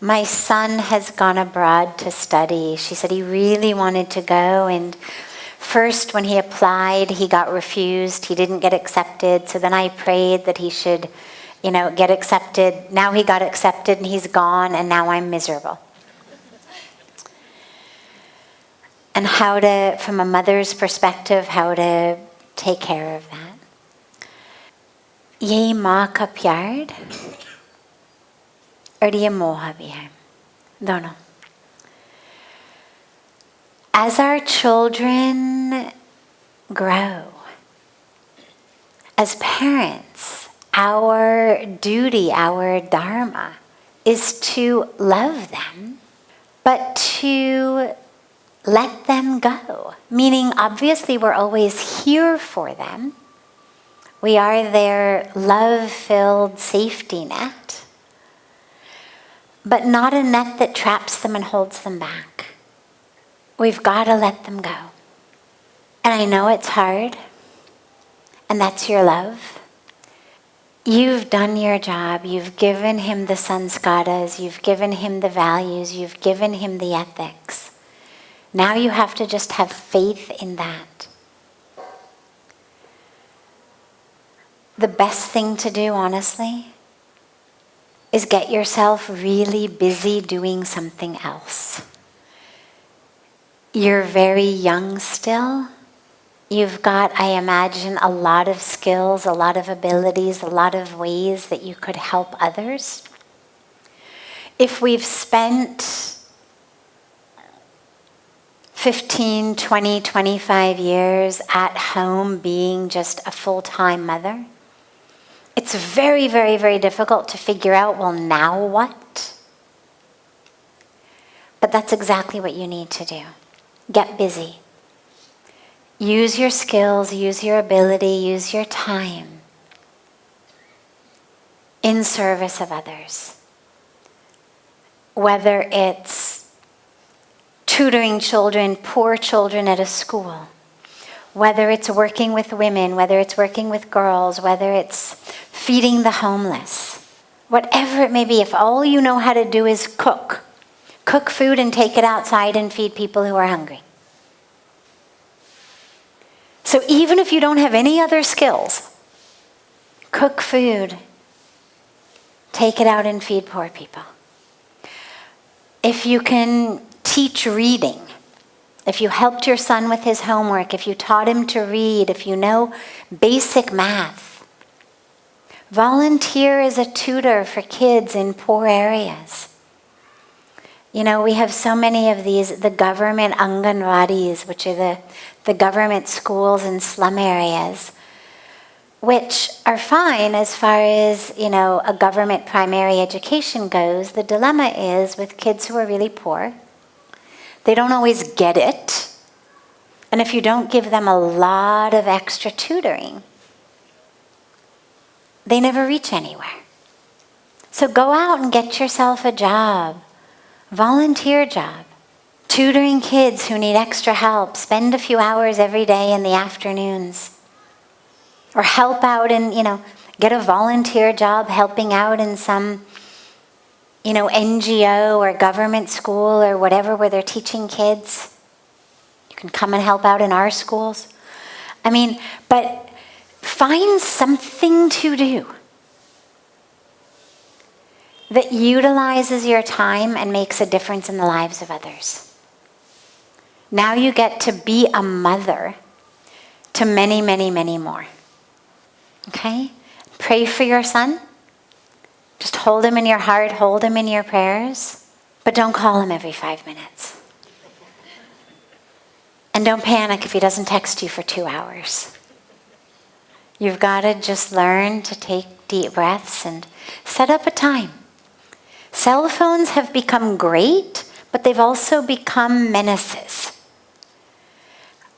my son has gone abroad to study. She said he really wanted to go, and first when he applied, he got refused. He didn't get accepted. So then I prayed that he should, get accepted. Now he got accepted and he's gone, and now I'm miserable. And how to, from a mother's perspective, how to take care of that. Ye माँ का प्यार और ये मोह भी है, दोनों. As our children grow, as parents, our duty, our dharma is to love them, but to let them go. Meaning, obviously, we're always here for them. We are their love-filled safety net, but not a net that traps them and holds them back. We've got to let them go. And I know it's hard, and that's your love. You've done your job. You've given him the sanskaras. You've given him the values. You've given him the ethics. Now you have to just have faith in that. The best thing to do, honestly, is get yourself really busy doing something else. You're very young still. You've got, I imagine, a lot of skills, a lot of abilities, a lot of ways that you could help others. If we've spent 15, 20, 25 years at home being just a full-time mother, it's very, very, very difficult to figure out, well, now what? But that's exactly what you need to do. Get busy. Use your skills, use your ability, use your time in service of others. Whether it's tutoring children, poor children at a school, whether it's working with women, whether it's working with girls, whether it's feeding the homeless, whatever it may be, if all you know how to do is cook food and take it outside and feed people who are hungry. So even if you don't have any other skills, cook food, take it out and feed poor people. If you can teach reading, if you helped your son with his homework, if you taught him to read, if you know basic math, volunteer as a tutor for kids in poor areas. We have so many of these, the government Anganwadis, which are the government schools in slum areas, which are fine as far as, a government primary education goes. The dilemma is with kids who are really poor, they don't always get it. And if you don't give them a lot of extra tutoring, they never reach anywhere. So go out and get yourself a job, volunteer job, tutoring kids who need extra help. Spend a few hours every day in the afternoons. Or help out and, get a volunteer job helping out in some NGO or government school or whatever where they're teaching kids. You can come and help out in our schools. But find something to do that utilizes your time and makes a difference in the lives of others. Now you get to be a mother to many, many, many more. Okay? Pray for your son. Just hold him in your heart, hold him in your prayers, but don't call him every 5 minutes. And don't panic if he doesn't text you for 2 hours. You've got to just learn to take deep breaths and set up a time. Cell phones have become great, but they've also become menaces.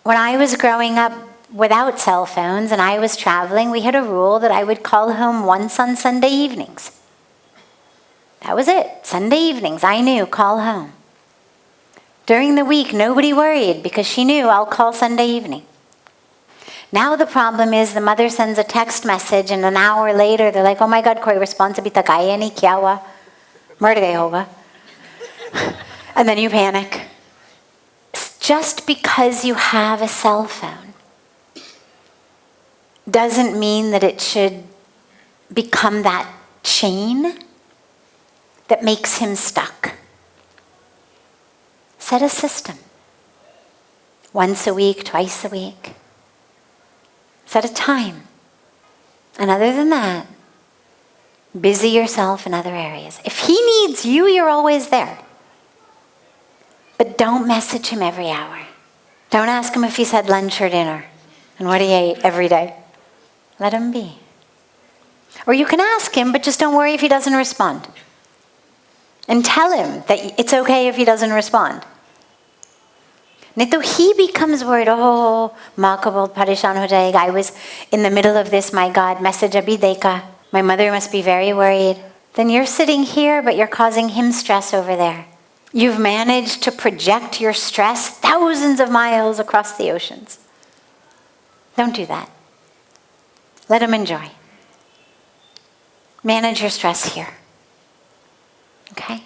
When I was growing up without cell phones and I was traveling, we had a rule that I would call home once on Sunday evenings. That was it. Sunday evenings, I knew, call home. During the week, nobody worried because she knew I'll call Sunday evening. Now the problem is the mother sends a text message and an hour later they're like, oh my God, koi responsibility kaya nahi, kya hua? मर गए होगा. And then you panic. Just because you have a cell phone doesn't mean that it should become that chain that makes him stuck. Set a system. Once a week, twice a week. Set a time. And other than that, busy yourself in other areas. If he needs you, you're always there. But don't message him every hour. Don't ask him if he's had lunch or dinner and what he ate every day. Let him be. Or you can ask him, but just don't worry if he doesn't respond. And tell him that it's okay if he doesn't respond. नहीं तो he becomes worried. Oh, माँ को बहुत परेशान हो जाएगा. I was in the middle of this, my God, message अभी देखा. My mother must be very worried. Then you're sitting here, but you're causing him stress over there. You've managed to project your stress thousands of miles across the oceans. Don't do that. Let him enjoy. Manage your stress here. Okay?